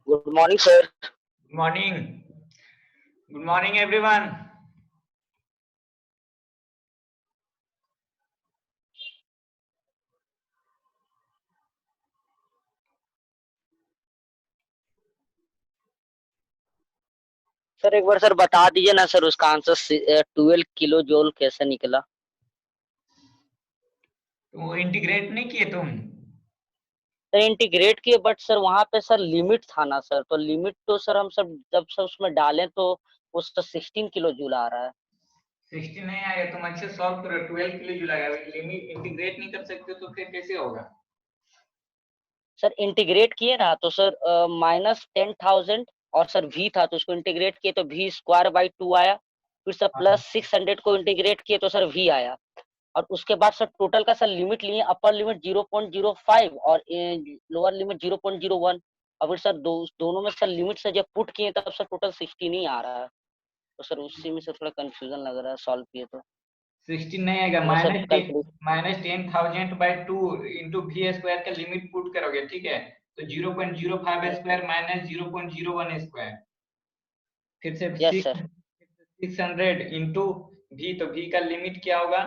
Good morning, sir. Good morning. Good morning, everyone. Sir एक बार sir बता दीजिए ना सर उसका आंसर 12 किलो जूल कैसे निकला। तो इंटीग्रेट नहीं किए तुम? सर इंटीग्रेट किए बट सर वहां पे सर लिमिट था ना सर, तो लिमिट तो सर हम सब जब सब उसमें डालें तो उसका 16 किलो जूल आ रहा है। 16 नहीं आएगा, तुम अच्छे सॉल्व करो। 12 के लिए जो लगा लिमिट इंटीग्रेट नहीं कर सकते तो फिर कैसे होगा? सर इंटीग्रेट किए ना तो सर -10,000 और सर वी था तो उसको इंटीग्रेट किए तो वी स्क्वायर बाई 2 आया। फिर सर +600 को इंटीग्रेट किए तो सर वी आया। और उसके बाद सर टोटल का सर लिमिट लिए, अपर लिमिट 0.05 और लोअर लिमिट 0.01। और फिर सर दोनों में सर लिमिट से जब पुट किए तब सर टोटल 16 ही आ रहा है। तो सर उसी में से थोड़ा कंफ्यूजन लग रहा है सॉल्व किए तो। 16 नहीं आएगा। अगर sir -10,000 by 2 into V square का लिमिट पुट करोगे, ठीक है? तो 0.05 yes sir, square minus 0.01 square, फिर से यस सर, 600 इंटू वी, तो वी का लिमिट क्या होगा?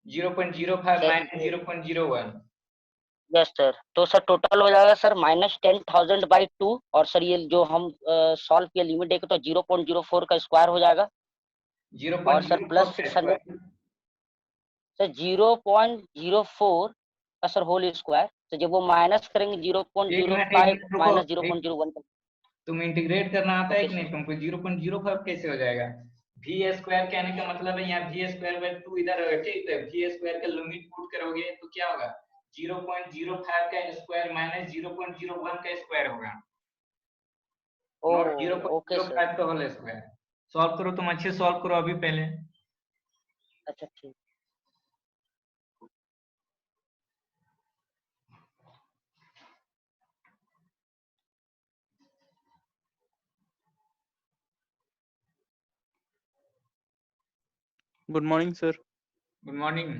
0.05 सर माइनस 0.01। Yes sir. तो सर टोटल हो जाएगा सर -10,000 बाई 2 और सर ये जो हम सॉल्व किया लिमिट एक तो 0.04 का स्क्वायर हो जाएगा। और सर 0.04 प्लस का 600 स्क्वायर। सर 0.04 का सर होल स्क्वायर। तो जब वो माइनस करेंगे एक मिनट एक 0.05 मिनट रुको। माइनस एक 0.01। तुम इंटीग्रेट करना आता है ओके कि नहीं सर। तुमको? 0.05 कैसे हो जाएगा? वी स्क्वायर कहने का मतलब है यहाँ वी स्क्वायर बाय 2 इधर होगा, ठीक है? वी स्क्वायर का लिमिट पुट करोगे तो क्या होगा? 0.05 का स्क्वायर माइनस 0.01 का स्क्वायर होगा, ओ नॉट ओके सर। 0.05 का होल स्क्वायर। सॉल्व करो, तुम अच्छे सॉल्व करो अभी पहले। अच्छा ठीक। Good morning sir. Good morning.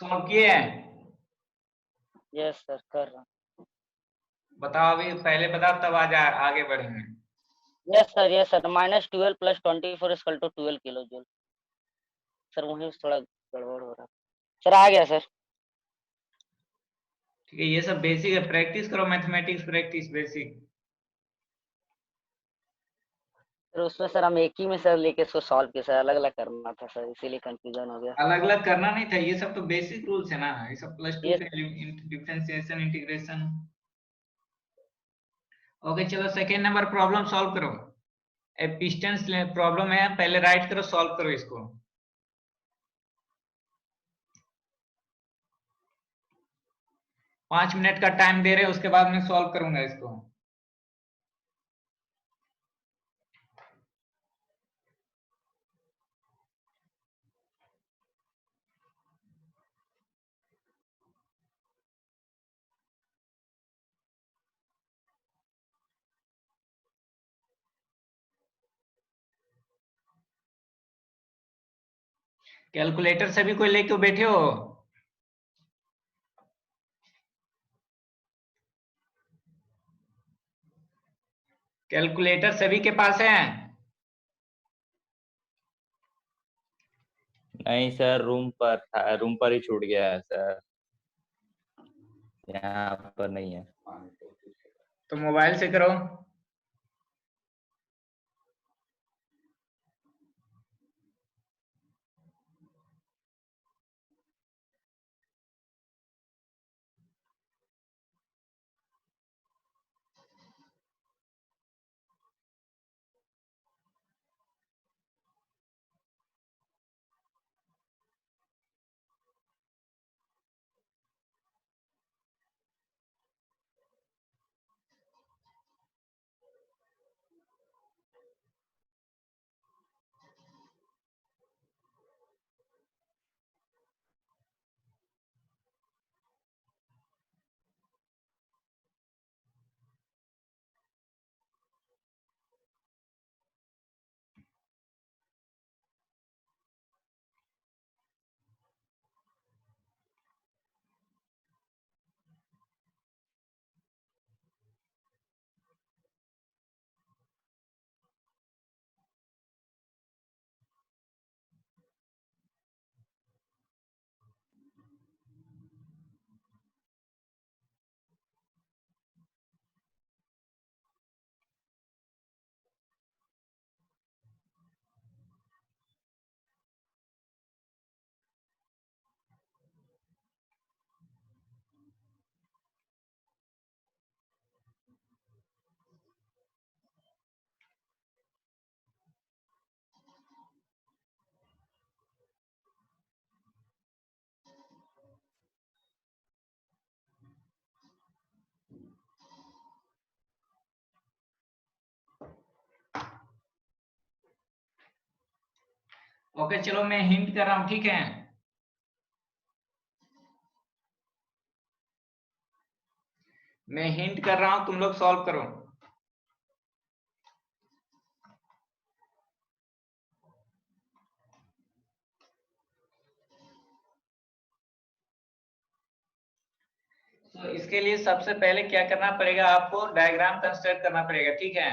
Solve किए हैं? यस सर कर रहा हूँ। बताओ, अभी पहले बताओ तब आगे बढ़ेंगे। Yes sir -12 + 24 = 12 kilo joule. Sir वहीं से थोड़ा गड़बड़ हो रहा है। सर आ गया सर। ठीक है, ये सब बेसिक है, प्रैक्टिस करो, मैथमेटिक्स प्रैक्टिस बेसिक। सर उसमें सर हम एक ही में सर लेके इसको सॉल्व किया सर, अलग अलग करना था सर, इसीलिए कंफ्यूजन हो गया। अलग अलग करना नहीं था, ये सब तो बेसिक रूल्स है ना, ये सब +2 ये के डिफरेंशिएशन इंटीग्रेशन। ओके चलो, सेकेंड नंबर प्रॉब्लम सॉल्व करो। ए पिस्टन प्रॉब्लम है, पहले राइट करो, सॉल्व करो इसको। पांच मिनट का टाइम दे रहे हैं, उसके बाद मैं सॉल्व करूंगा इसको। कैलकुलेटर सभी कोई लेके बैठे हो? कैलकुलेटर सभी के पास है? नहीं सर, रूम पर था, रूम पर ही छूट गया है सर, यहाँ पर नहीं है। तो मोबाइल से करो। ओके चलो मैं हिंट कर रहा हूँ, ठीक है। मैं हिंट कर रहा हूँ, तुम लोग सॉल्व करो। तो इसके लिए सबसे पहले क्या करना पड़ेगा, आपको डायग्राम कंस्ट्रक्ट करना पड़ेगा, ठीक है।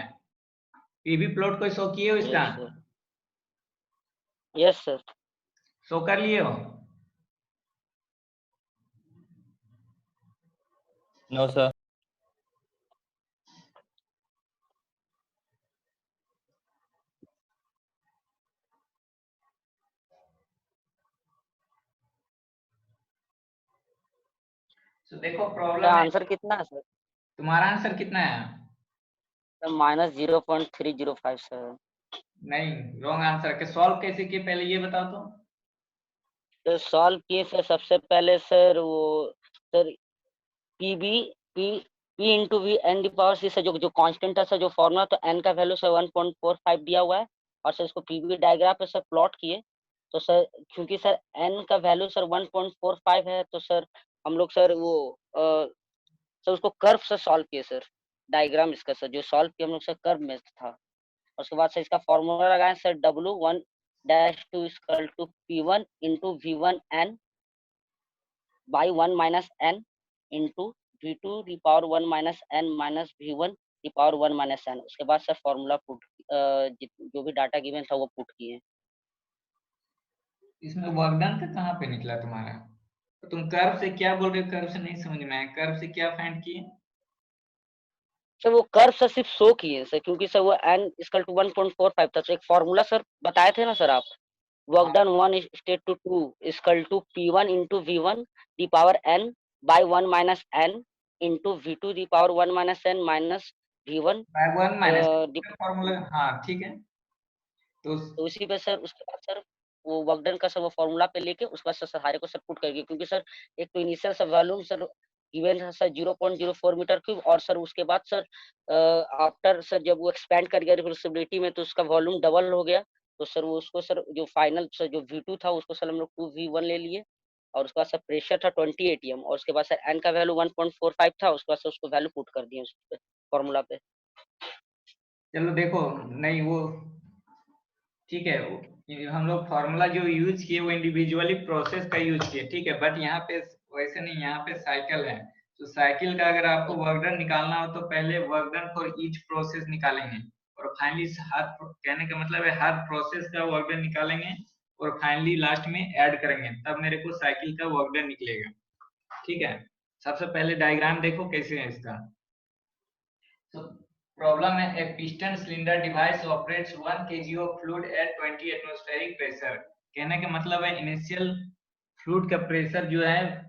पीवी प्लॉट कोई शो किए हो इसका? Yes sir. Yes sir. Show कर लिए हो? No sir. तो देखो सर प्रॉब्लम है, आंसर कितना है सर? तुम्हारा आंसर कितना है? सर -0.305 नहीं, रॉन्ग आंसर। के सॉल्व कैसे किए पहले ये बताओ तो। तो सॉल्व किए सर सबसे पहले सर वो sir P B P P into V N the power C से जो कांस्टेंट है सर जो फॉर्मूला, तो एन का वैल्यू सर 1.45 दिया हुआ है और सर इसको पीवी डायग्राम पे सर प्लॉट किए। तो सर क्योंकि सर एन का वैल्यू सर 1.45 है तो सर हम लोग सर वो सर उसको कर्व से सॉल्व किए सर। डायग्राम इसका सर जो सॉल्व किया हम लोग सर कर्व में था। और उसके बाद सर इसका फॉर्मूला लगाए sir W1-2 equal to P1 into V1N by 1 minus n into V2 the power 1 minus n minus V1 the power 1 minus n. उसके बाद सर फॉर्मूला पुट जो भी डाटा गिवन था वो पुट किए। इसमें वर्कडन का कहाँ पे निकला तुम्हारा? तो तुम कर्व से क्या बोल रहे हो? कर्व से नहीं समझ में आया, कर्व से क्या फाइंड किए? सर वो कर्व सर सिर्फ शो किए सर क्योंकि सर वो एन इक्वल टू 1.45 था। तो एक फॉर्मूला सर बताए थे ना सर आप, वर्क हाँ, done 1:2 equal to P1 into V1 the power n by 1 minus n into V2 the power 1 minus n minus V1 by one minus the. Formula, हाँ ठीक है। तो तो उसी पे सर उसके बाद सर वो वर्कडन का सर वो फॉर्मूला पे लेके उसके बाद सर सहारे को सर पुट करके, क्योंकि सर एक तो initial sir volume sir given है सर 0.04 मीटर क्यूब और सर उसके बाद सर आफ्टर सर जब वो एक्सपेंड कर गया रिवर्सिबिलिटी में तो उसका वॉल्यूम डबल हो गया। तो सर वो उसको सर जो फाइनल सर जो V2 था उसको सर हम लोग 2V1 ले लिए। और उसके बाद सर प्रेशर था 20 ATM और उसके बाद सर एन का वैल्यू 1.45 था। उसके बाद सर उसको वैल्यू पुट कर दिए उस पे फॉर्मूला पे। चलो देखो, नहीं वो ठीक है, ये हम लोग फॉर्मूला जो यूज किए वो इंडिविजुअली प्रोसेस का यूज किए, ठीक है। बट यहाँ पे वैसे नहीं, यहाँ पे साइकिल है। तो साइकिल का अगर आपको वर्क डन निकालना हो तो पहले work done for each process निकालेंगे और फाइनली हर, कहने का मतलब है हर प्रोसेस का वर्क डन निकालेंगे और फाइनली लास्ट में ऐड करेंगे, तब मेरे को साइकिल का वर्क डन निकलेगा, ठीक है। सबसे पहले डायग्राम देखो कैसे है इसका। So, problem है, a piston cylinder device operates 1 kg of fluid at 20 atmospheric pressure। कहने का मतलब है इनिशियल फ्लूइड का प्रेशर जो है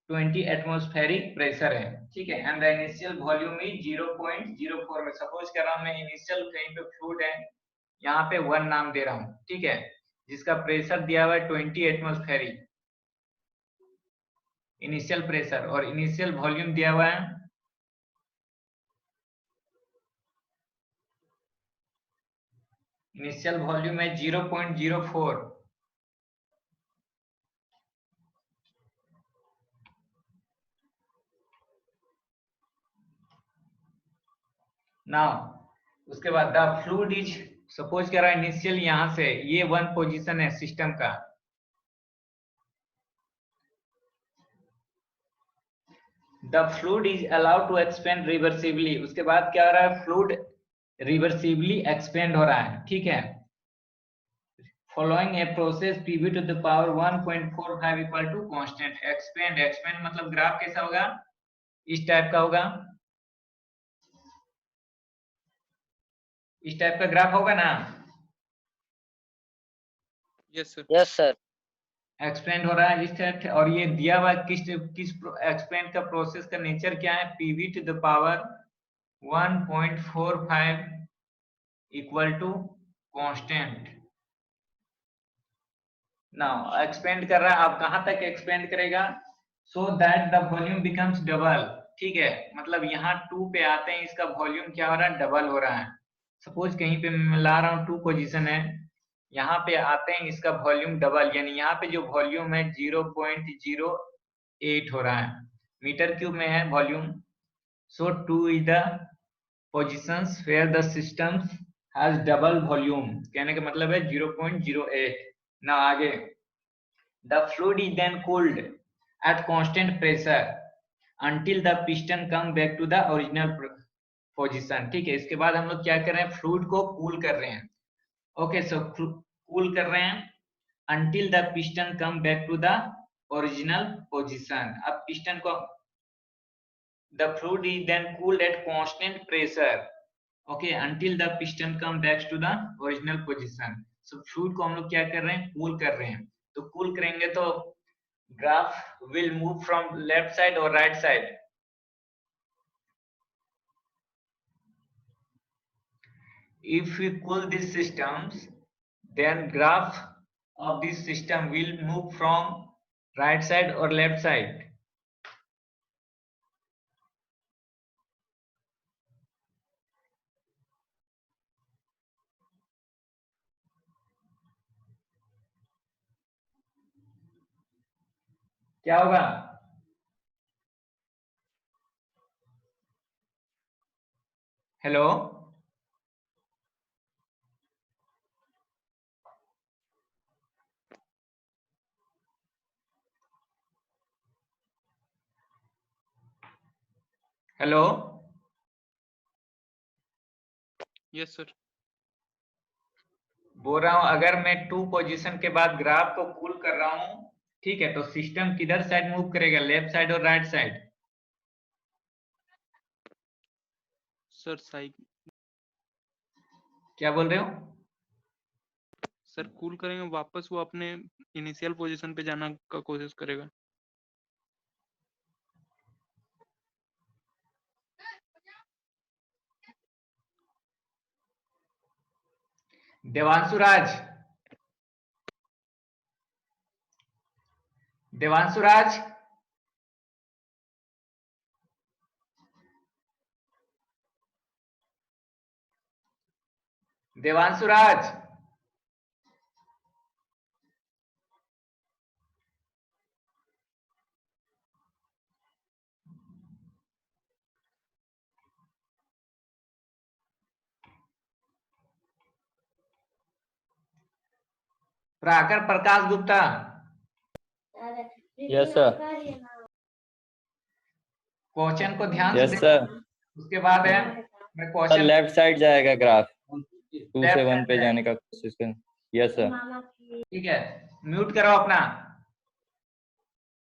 20 एटमॉस्फेरिक प्रेशर है, ठीक है। And the initial volume is 0.04 में। सपोज कर रहा हूं मैं इनिशियल कहीं पे फ्लूइड है, यहाँ पे 1 नाम दे रहा हूँ, ठीक है, जिसका प्रेशर दिया हुआ है 20 एटमॉस्फेरिक इनिशियल प्रेशर और इनिशियल वॉल्यूम दिया हुआ है इनिशियल वॉल्यूम है 0.04। नाउ उसके बाद द फ्लूइड इज, सपोज कर रहा है इनिशियल यहां से ये 1 पोजीशन है सिस्टम का, the fluid is allowed to expand reversibly. उसके बाद क्या हो रहा है, फ्लूइड रिवर्सिबली एक्सपेंड हो रहा है, ठीक है। Following a process PV to the power 1.45 equal to constant. Expand, expand मतलब ग्राफ कैसा होगा, इस टाइप का होगा, इस टाइप का ग्राफ होगा ना। Yes sir. Yes sir. Expand हो रहा है इस टाइप से, और ये दिया हुआ किस किस एक्सपेंड का प्रोसेस का नेचर क्या है, PV to the power 1.45 equal to constant. Now expand कर रहा है, आप कहां तक एक्सपेंड करेगा, so that the volume becomes double, ठीक है। मतलब यहाँ 2 पे आते हैं, इसका वॉल्यूम क्या हो रहा है, डबल हो रहा है। सपोज कहीं पे मैं ला रहा हूँ 2 पोजीशन है, यहाँ पे आते हैं इसका वॉल्यूम डबल, यानी यहाँ पे जो वॉल्यूम है 0.08 हो रहा है, मीटर क्यूब में है volume. So 2 is the positions where the system has double volume, कहने का मतलब है 0.08 ना। आगे, the fluid is then cooled at constant pressure until the piston come back to the original position. ठीक है, इसके बाद हम लोग क्या कर रहे हैं, फ्लूइड को कूल कर रहे हैं। ओके, सो कूल कर रहे हैं until the piston come back to the original position। अब पिस्टन को, the fluid is then cooled at constant pressure, okay, until the piston come back to the original position। so fluid को हम लोग क्या कर रहे हैं, कूल कर रहे हैं। तो कूल करेंगे तो graph will move from left side or right side। If we cool these systems, then graph of this system will move from right side or left side। क्या होगा? Hello, hello, yes sir. बोल रहा हूं अगर मैं 2 position के बाद graph को कूल कर रहा हूं, ठीक है, तो सिस्टम किधर साइड मूव करेगा, लेफ्ट साइड और राइट साइड? सर साइकिल, क्या बोल रहे हो? सर कूल करेंगे वापस वो अपने इनिशियल पोजीशन पे जाना का कोशिश करेगा। देवांशु राज, देवांशु राज, देवांशु राज, प्राकर Prakash Gupta, yes sir. Question को ध्यान से यस देखो। सर। उसके बाद है मैं सर क्वेश्चन लेफ्ट साइड जाएगा ग्राफ, 2 Left से 1 side पे जाएगा। जाने का कोशिश कर। Yes sir. ठीक है, म्यूट करो अपना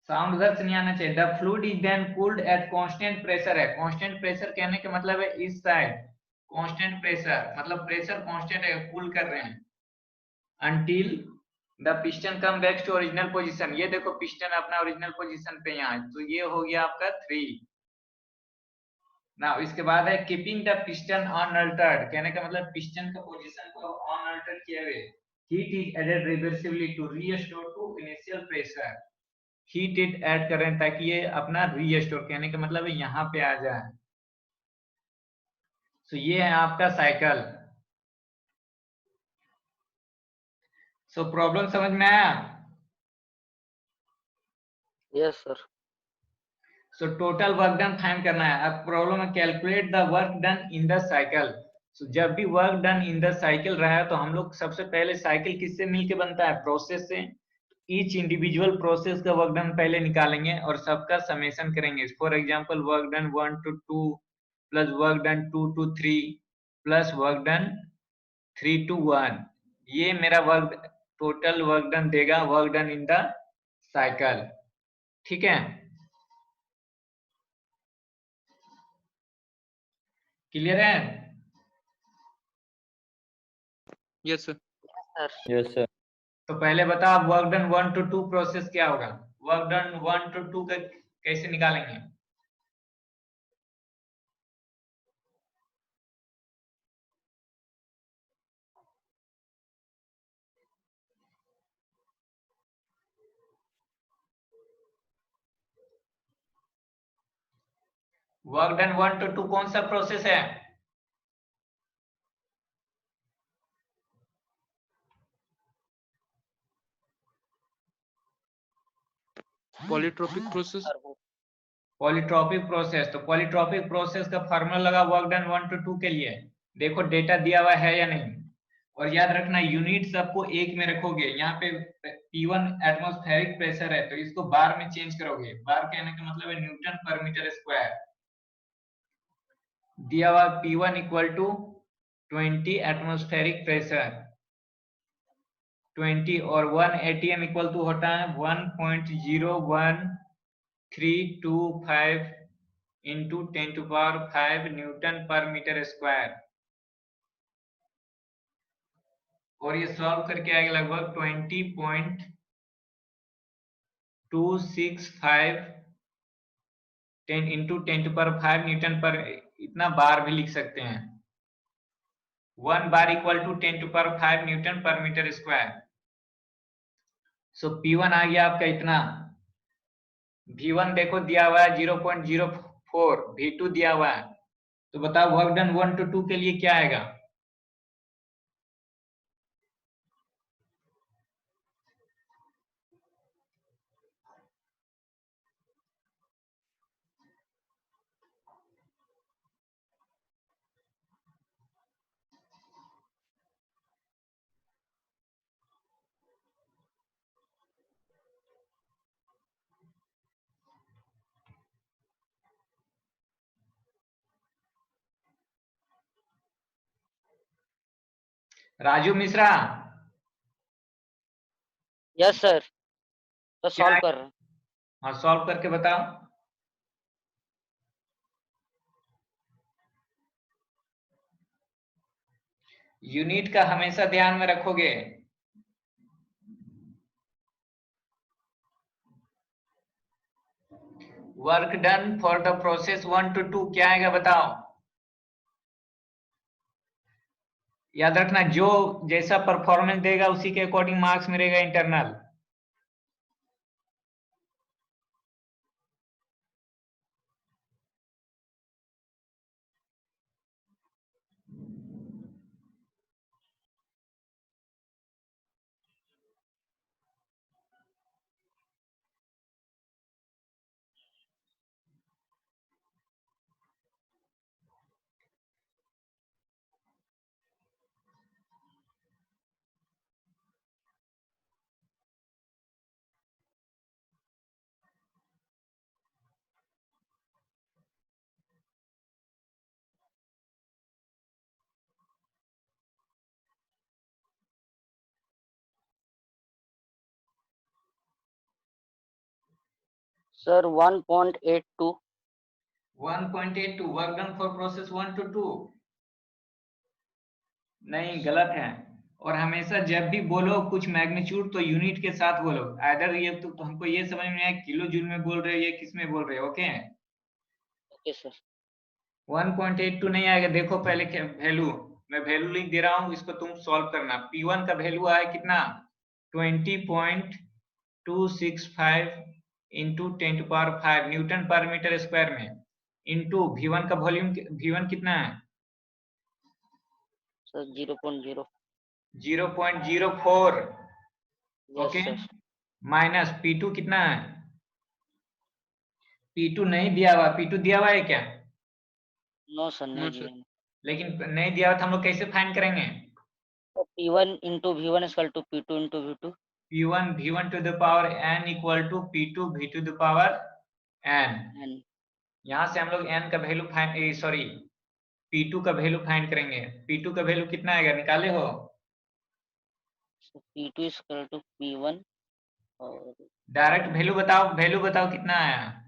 साउंड, उधर से नहीं आना चाहिए। The fluid is then cooled at constant pressure है, कांस्टेंट प्रेशर कहने का मतलब है इस साइड, कांस्टेंट प्रेशर मतलब प्रेशर कांस्टेंट है, कूल कर रहे हैं until the piston come back to original position। ये देखो पिस्टन अपना ओरिजिनल पोजीशन पे यहाँ है, तो ये हो गया आपका 3 ना। इसके बाद है कीपिंग द पिस्टन अनअल्टर्ड, कहने का मतलब पिस्टन का पोजीशन को अनअल्टर्ड किए हुए। Heat is added reversibly to restore to initial pressure, heat it add कर रहे हैं ताकि ये अपना रीस्टोर, कहने का मतलब है यहाँ पे आ जाए। सो ये है आपका साइकिल। सो प्रॉब्लम समझ में आया? Yes sir. So total work done find करना है। अब प्रॉब्लम है calculate the work done in the cycle. So जब भी work done in the cycle रहा है तो हम लोग सबसे पहले साइकिल किससे मिलके बनता है, प्रोसेस से। ईच इंडिविजुअल प्रोसेस का वर्क डन पहले निकालेंगे और सबका समेशन करेंगे। For example work done 1 to 2 plus work done 2 to 3 plus work done 3 to 1, ये मेरा वर्क टोटल वर्क डन देगा, work done in the cycle. ठीक है, क्लियर है? Yes sir. Yes sir. तो पहले बताओ वर्क डन 1 to 2 प्रोसेस क्या होगा, वर्क डन 1 to 2 का कैसे निकालेंगे? वर्क डन 1 to 2 कौन सा प्रोसेस है? Polytropic process. सर वो पॉलीट्रोपिक प्रोसेस, तो पॉलीट्रोपिक प्रोसेस का फार्मूला लगा वर्क डन 1 to 2 के लिए। देखो डेटा दिया हुआ है या नहीं, और याद रखना यूनिट सबको एक में रखोगे। यहाँ पे P1 एटमॉस्फेरिक प्रेशर है तो इसको बार में चेंज करोगे। बार कहने का मतलब है न्यूटन पर मीटर स्क्वायर। दिया हुआ P1 equal to 20 atmospheric pressure 20, और 1 ATM इक्वल टू होता है 1.01325 इंटू 10⁵ न्यूटन पर मीटर स्क्वायर। और ये सॉल्व करके आएगा लगभग 20.265 10 इंटू 10⁵ न्यूटन पर। इतना बार भी लिख सकते हैं। 1 बार इक्वल टू 10⁵ न्यूटन पर मीटर स्क्वायर। सो P1 आ गया आपका इतना। V1 देखो दिया हुआ है 0.04, V2 दिया हुआ है। तो बताओ वर्क डन 1 to 2 के लिए क्या आएगा? राजू मिश्रा यस सर, तो क्या सॉल्व है? कर रहे हैं। हाँ सॉल्व करके बताओ। यूनिट का हमेशा ध्यान में रखोगे। Work done for the process 1 to 2 क्या आएगा बताओ। याद रखना जो जैसा परफॉर्मेंस देगा उसी के अकॉर्डिंग मार्क्स मिलेगा internal. Sir 1.82। 1.82 work done for process 1 to 2 नहीं, गलत है। और हमेशा जब भी बोलो कुछ मैग्नीट्यूड तो यूनिट के साथ बोलो। आइदर ये तो हमको ये समझ में आए किलो जूल में बोल रहे हो, ये किस में बोल रहे हो। Okay, okay sir. 1.82 नहीं आएगा। देखो पहले क्या वैल्यू, मैं वैल्यू लिख दे रहा हूँ, इसको तुम सॉल्व करना। P1 का वैल्यू आया कितना 20.265 इंटू 10⁵ न्यूटन पर मीटर स्क्वायर में, इंटू V1 का वॉल्यूम V1 कितना है sir 0.0। 0.04। Yes okay, sir. Minus P2 कितना है? P2 नहीं दिया हुआ। P2 दिया हुआ है क्या? नो सर, नो नहीं सर। दिया। लेकिन नहीं दिया हुआ तो हम लोग कैसे फाइंड करेंगे? तो P1 into V1 equal to P2 into V2। P1 V1 to the power n equal to P2 V to the power n। And यहाँ से हम लोग n का वैल्यू फाइंड, सॉरी P2 का वैल्यू फाइंड करेंगे। P2 का value कितना आएगा, निकाले हो? P2 इक्वल टू P1 और डायरेक्ट वैल्यू बताओ कितना आया।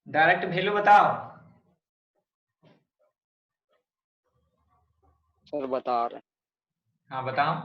डायरेक्ट वैल्यू बताओ। सर बता रहे हैं। हाँ बताओ।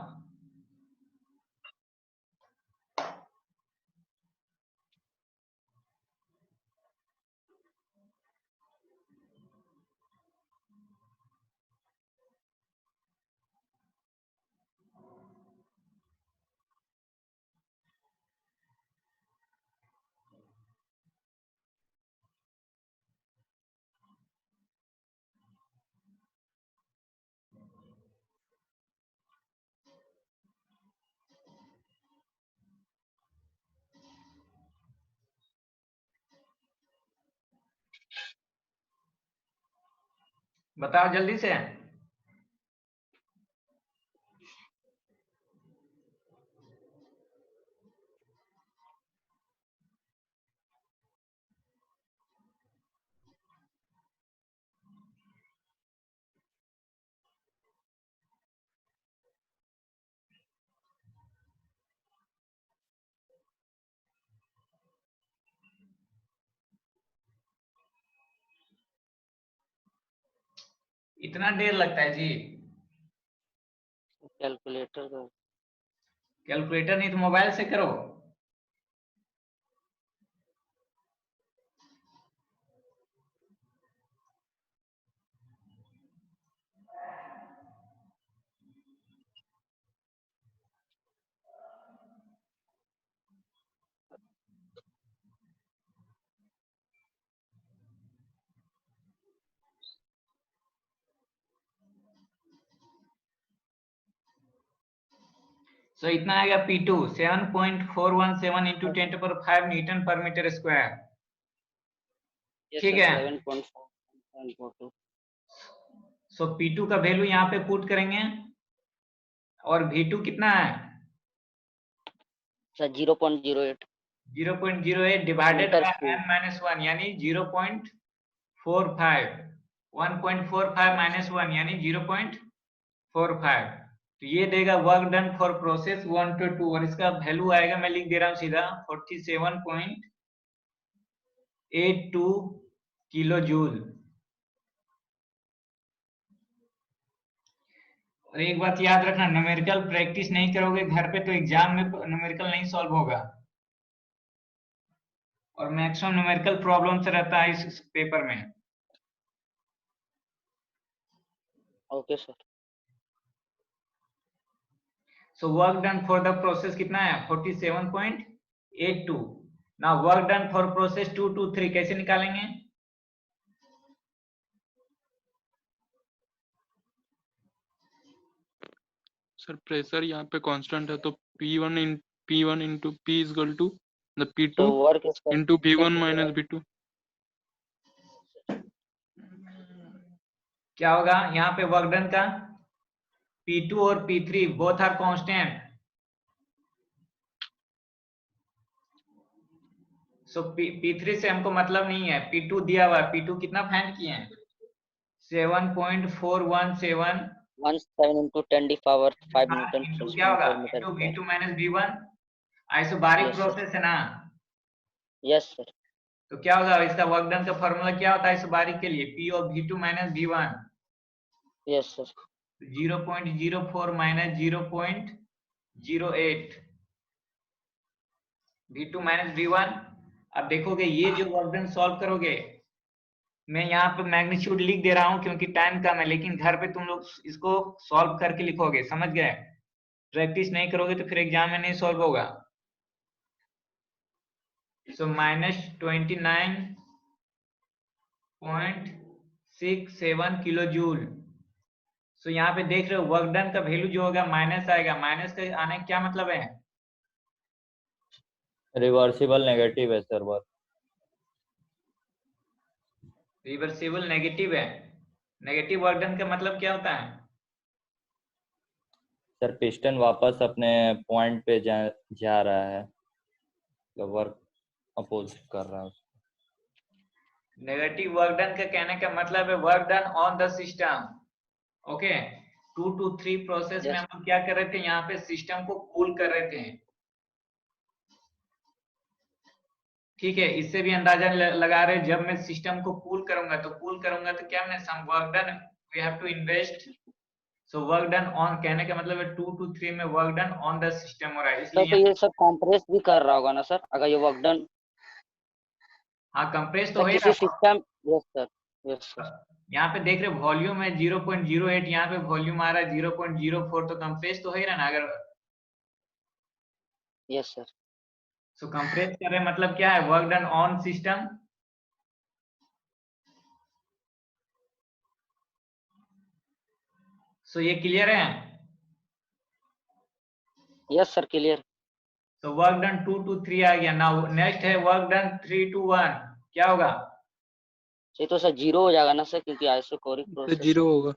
बताओ जल्दी से। इतना देर लगता है जी? कैलकुलेटर का कैलकुलेटर नहीं तो मोबाइल से करो। सो इतना आएगा P2 7.417 इंटू 10⁵ न्यूटन पर मीटर स्क्वायर। यस ठीक सर है। 7.4 सो P2 का वैल्यू यहाँ पे पुट करेंगे और V2 कितना है? Sir 0.08 0.08 divided metre by cube. n-1 यानी 0.45। 1.45 -1 यानी 0.45। तो ये देगा work done for process 1 to 2 और इसका वैल्यू आएगा, मैं लिख दे रहा हूँ सीधा, 47.82 किलो जूल। और एक बात याद रखना, न्यूमेरिकल प्रैक्टिस नहीं करोगे घर पे तो एग्जाम में न्यूमेरिकल नहीं सॉल्व होगा, और मैक्सिमम न्यूमेरिकल प्रॉब्लम से रहता है इस पेपर में। Okay sir. So work done for the process कितना है? 47.82। Now work done for process 2 to 3 कैसे निकालेंगे? सर प्रेशर यहाँ पे कांस्टेंट है तो P1 into P is equal to the तो P2 work into V1 minus V2। क्या होगा यहाँ पे वर्क डन का? P2 और P3 both are constant. So P3 से हमको मतलब नहीं है, P2 दिया हुआ है। P2 कितना फाइंड किए हैं? 7.417। 17 into 10⁵ न्यूटन इंटू क्या होगा? पर metre into square. V2 minus V1। Isobaric yes sir. Process है ना, यस सर। तो क्या होगा इसका वर्क डन का फॉर्मूला क्या होता है आइसोबारिक के लिए? P और V2 minus V1। Yes sir. 0.04 minus 0.08 V2 minus V1। अब देखोगे ये जो वर्क डन सॉल्व करोगे, मैं यहाँ पे मैग्नीट्यूड लिख दे रहा हूँ क्योंकि टाइम कम है, लेकिन घर पे तुम लोग इसको सॉल्व करके लिखोगे, समझ गए? प्रैक्टिस नहीं करोगे तो फिर एग्जाम में नहीं सॉल्व होगा। सो -29.67 किलो जूल। सो यहाँ पे देख रहे हो वर्क डन का वैल्यू जो होगा माइनस आएगा। माइनस का आने का क्या मतलब है? रिवर्सिबल नेगेटिव है सर वर्क। रिवर्सिबल नेगेटिव है। नेगेटिव वर्क डन का मतलब क्या होता है? सर पिस्टन वापस अपने पॉइंट पे जा रहा है, तो वर्क अपोज कर रहा है। नेगेटिव वर्क डन का कहने का मतलब है work done on the system. Okay, 2 to 3 process में यस हम क्या कर रहे थे? यहाँ पे सिस्टम को कूल कर रहे थे। ठीक है, इससे भी अंदाजा लगा रहे, जब मैं सिस्टम को कूल करूंगा तो क्या मैंने some work done we have to invest. So work done on कहने का मतलब है 2 to 3 में work done on the system हो रहा है, सर, इसलिए तो ये सब कंप्रेस भी कर रहा होगा ना सर, अगर ये वर्क डन हाँ कंप्रेस तो सर हो ही किसी रहा। System. Yes sir. Yes sir. यहाँ पे देख रहे वॉल्यूम है 0.08, यहाँ पे वॉल्यूम आ रहा है 0.04, तो कंप्रेस तो हो ही रहा ना। अगर यस सर। सो कंप्रेस कर रहे मतलब क्या है? Work done on system. So ये क्लियर है? Yes sir clear. तो वर्क डन 2 to 3 आ गया। नाउ नेक्स्ट है वर्क डन 3 to 1। क्या होगा? ये तो सर जीरो हो जाएगा ना सर, क्योंकि आइसोकोरिक तो प्रोसेस। जीरो होगा।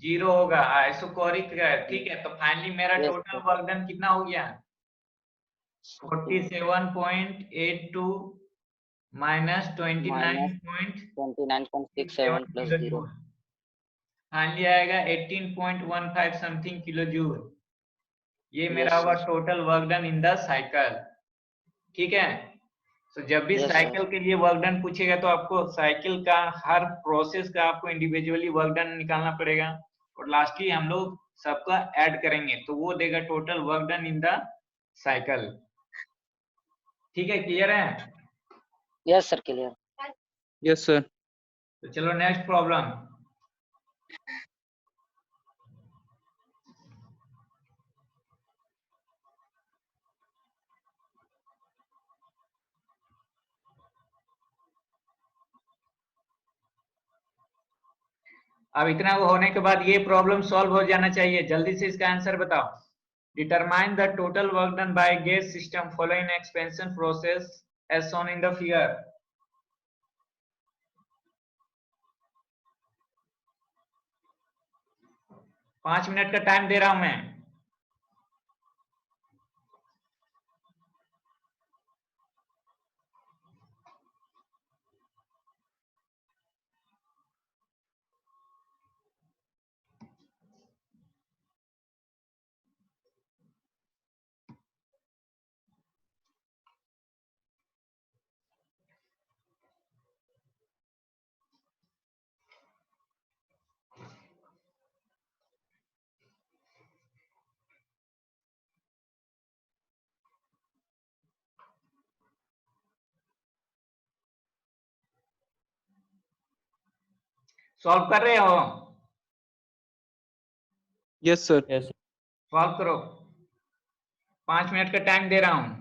जीरो होगा आइसोकोरिक का, ठीक है। तो फाइनली मेरा Yes, total sir. Work done कितना हो गया? 47.82 minus minus 29.67 29.67 plus kilo 0। Joule, finally आएगा 18.15 समथिंग किलो जूल। ये मेरा यस होगा sir. Total work done in the cycle, ठीक है। तो जब भी यस साइकिल सर। के लिए वर्क डन पूछेगा तो आपको साइकिल का हर प्रोसेस का आपको इंडिविजुअली वर्क डन निकालना पड़ेगा, और लास्टली हम लोग सबका ऐड करेंगे तो वो देगा total work done in the cycle. ठीक है, क्लियर है? Yes sir, clear. Yes sir. तो चलो नेक्स्ट प्रॉब्लम। अब इतना होने के बाद ये प्रॉब्लम सॉल्व हो जाना चाहिए, जल्दी से इसका आंसर बताओ। Determine the total work done by gas system following expansion process as shown in the figure. 5 minute का टाइम दे रहा हूं मैं। सॉल्व कर रहे हो? Yes sir. यस सॉल्व करो, 5 मिनट का टाइम दे रहा हूं।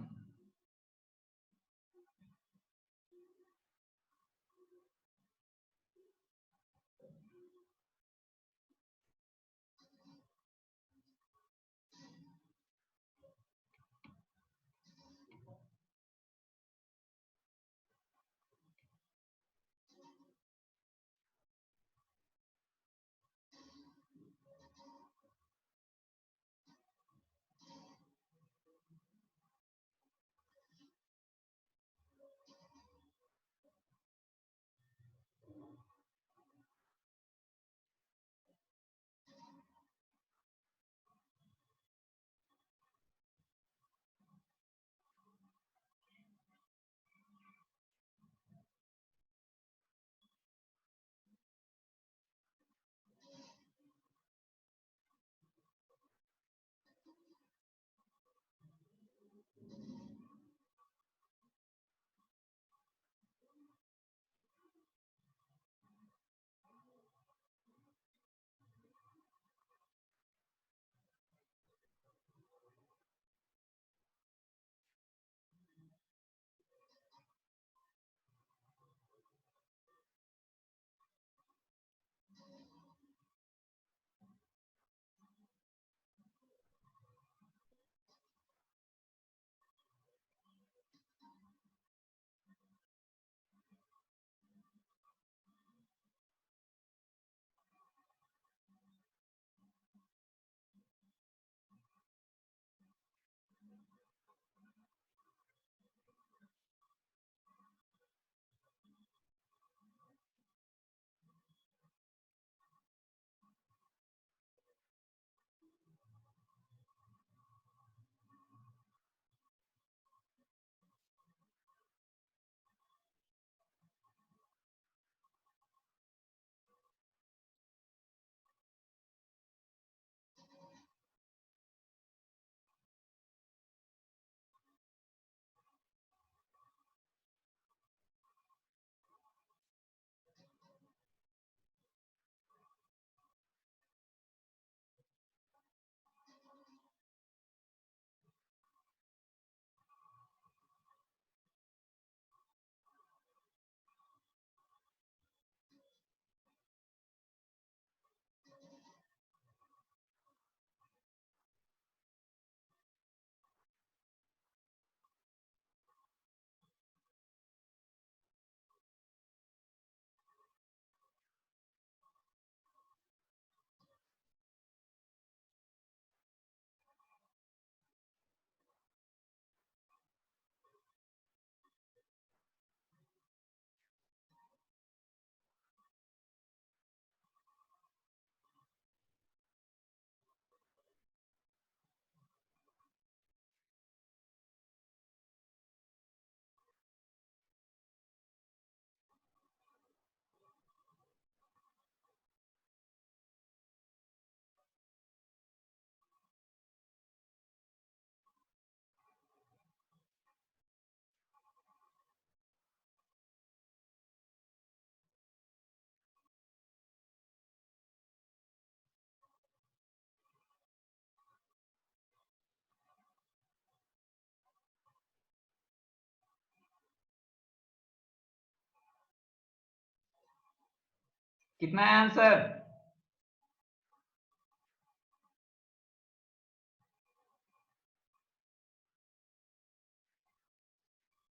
कितना है आंसर?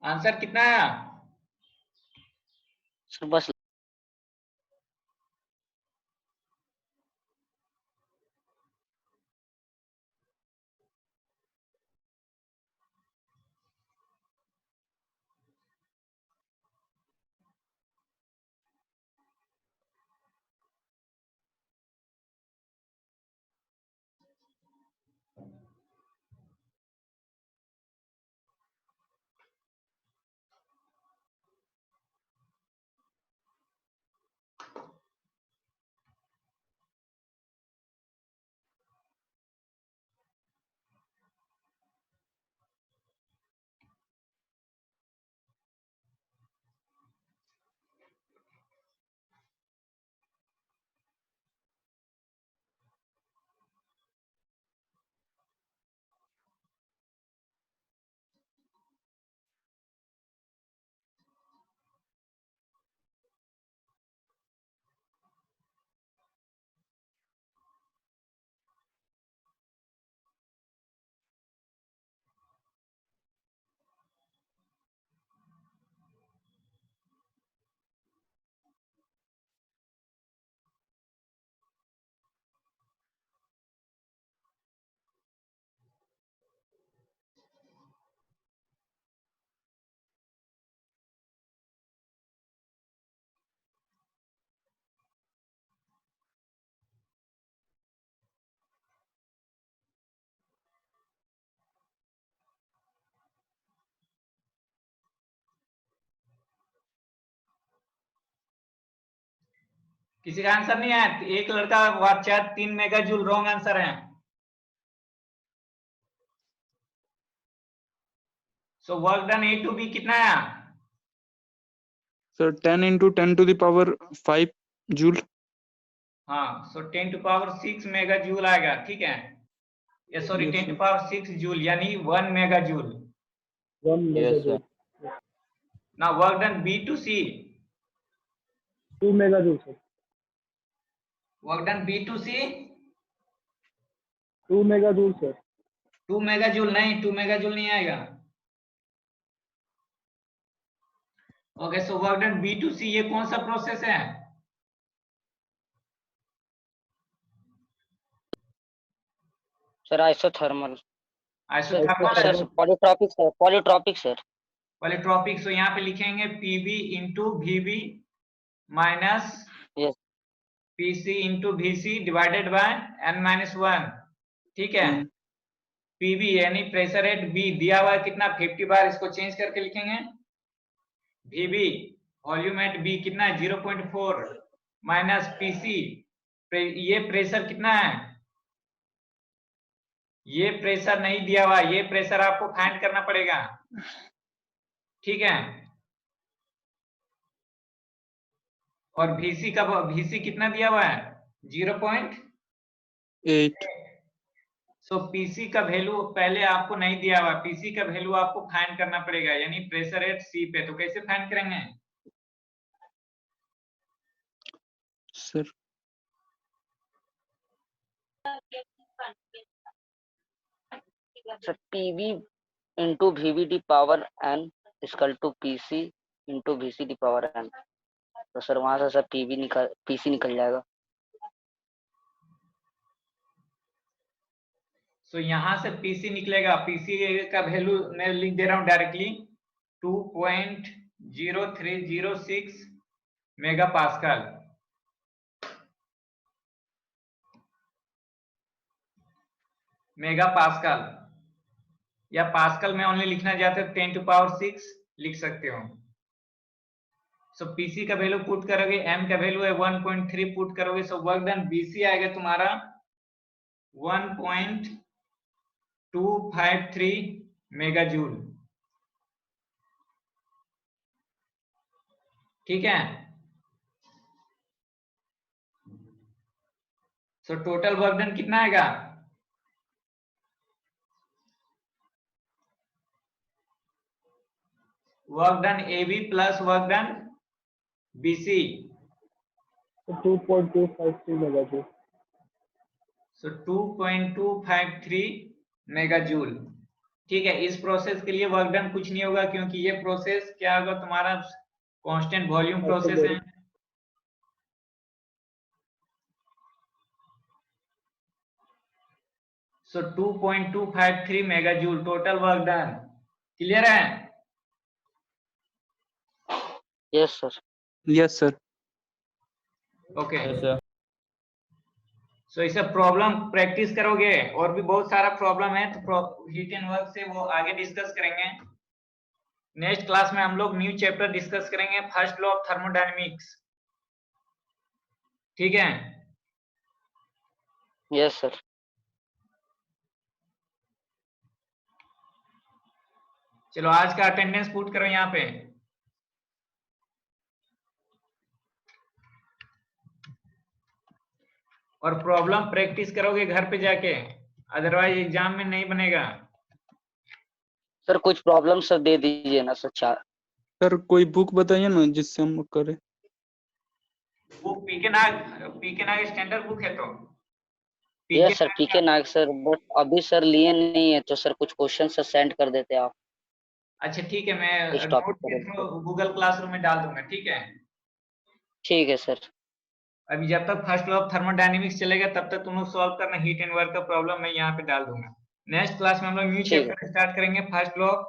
आंसर कितना है? सर बस किसी का आंसर नहीं आया? एक लड़का वाचा 3 मेगा जूल रॉन्ग आंसर है। So work done A to B कितना है? Sir 10 into 10 to the power 5 joule. हाँ, so 10 to power 6 mega joule आएगा, ठीक है। ये sorry, Yes, 10 to sir. Power 6 joule यानी 1 मेगा जूल। Yes sir. ना work done B to C, 2 megajoule sir. Work done B to C 2 megajoule sir. 2 mega joule नहीं, 2 mega joule नहीं आएगा। Okay, so work done B to C, ये कौन सा process है? Sir isothermal isothermal है। Sir polytropic sir polytropic sir polytropic, so यहाँ पे लिखेंगे PB into VB minus yes PC into VC divided by N minus 1, ठीक है। पीबी यानी प्रेशर एट बी दिया हुआ है कितना, 50 बार, इसको चेंज करके लिखेंगे। वीबी वॉल्यूम एट बी कितना है, 0.4 माइनस पीसी, ये प्रेशर कितना है, ये प्रेशर नहीं दिया हुआ, ये प्रेशर आपको फाइंड करना पड़ेगा, ठीक है। और वीसी कितना दिया हुआ है, 0.8। सो पीसी का वैल्यू पहले आपको नहीं दिया हुआ, पीसी का वैल्यू आपको फाइंड करना पड़ेगा, यानी प्रेशर एट सी पे। तो कैसे फाइंड करेंगे? Sir sir PV into VV the power n equal to PC into VC the power n. तो सर वहां से सर पीसी निकल जाएगा। सो यहां से पीसी निकलेगा, पीसी का वैल्यू मैं लिख दे रहा हूं directly, 2.0306 mega pascal. Mega pascal या पास्कल में ओनली लिखना चाहते हो 10 टू पावर 6 लिख सकते हो। सो पीसी का वैल्यू पुट करोगे, एम का वैल्यू है 1.3 पुट करोगे, सो वर्क डन बीसी आएगा तुम्हारा 1.253 मेगा जूल, ठीक है। सो टोटल वर्क डन कितना आएगा, work done A B plus work done BC So 2.253 megajoule. So 2.253 megajoule. ठीक है, इस प्रोसेस के लिए वर्क डन कुछ नहीं होगा क्योंकि ये प्रोसेस क्या होगा, तुम्हारा कांस्टेंट वॉल्यूम प्रोसेस है। So 2.253 megajoule total work done. Clear है? Yes sir. Yes sir. Okay, Yes, sir. So इसे प्रॉब्लम प्रैक्टिस करोगे, और भी बहुत सारा प्रॉब्लम है तो हीट एंड वर्क से वो आगे डिस्कस करेंगे। नेक्स्ट क्लास में हम लोग न्यू चैप्टर डिस्कस करेंगे, फर्स्ट लॉ ऑफ थर्मोडायनेमिक्स। ठीक है? Yes sir. चलो आज का अटेंडेंस पुट करो यहाँ पे। और प्रॉब्लम प्रैक्टिस करोगे घर पे जाके, अदरवाइज एग्जाम में नहीं बनेगा। सर कुछ प्रॉब्लम सर दे दीजिए ना सर, चार। सर कोई बुक बताइए ना जिससे हम लोग करें। वो पीके नाग स्टैंडर्ड बुक है तो yes sir, PK Nag sir, but अभी सर लिए नहीं है, तो सर कुछ क्वेश्चन सर सेंड कर देते आप अच्छा ठीक है, मैं इस नोट टॉपिक के पर। थ्रू गूगल क्लासरूम में डाल दूंगा। ठीक है, ठीक है सर। अभी जब तक फर्स्ट लॉ ऑफ थर्मोडायनेमिक्स चलेगा तब तक तुम लोग सॉल्व करना हीट एंड वर्क का प्रॉब्लम, मैं यहाँ पे डाल दूंगा। नेक्स्ट क्लास में हम लोग न्यू ठीक है। चैप्टर स्टार्ट करेंगे, फर्स्ट लॉ ऑफ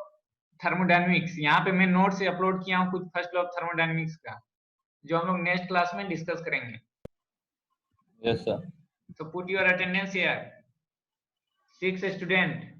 थर्मोडायनेमिक्स। यहाँ पे मैं नोट से अपलोड किया हूँ कुछ फर्स्ट लॉ ऑफ थर्मोडायनेमिक्स का, जो हम लोग नेक्स्ट क्लास में डिस्कस करेंगे। Yes, sir. So put your attendance here. 6 student.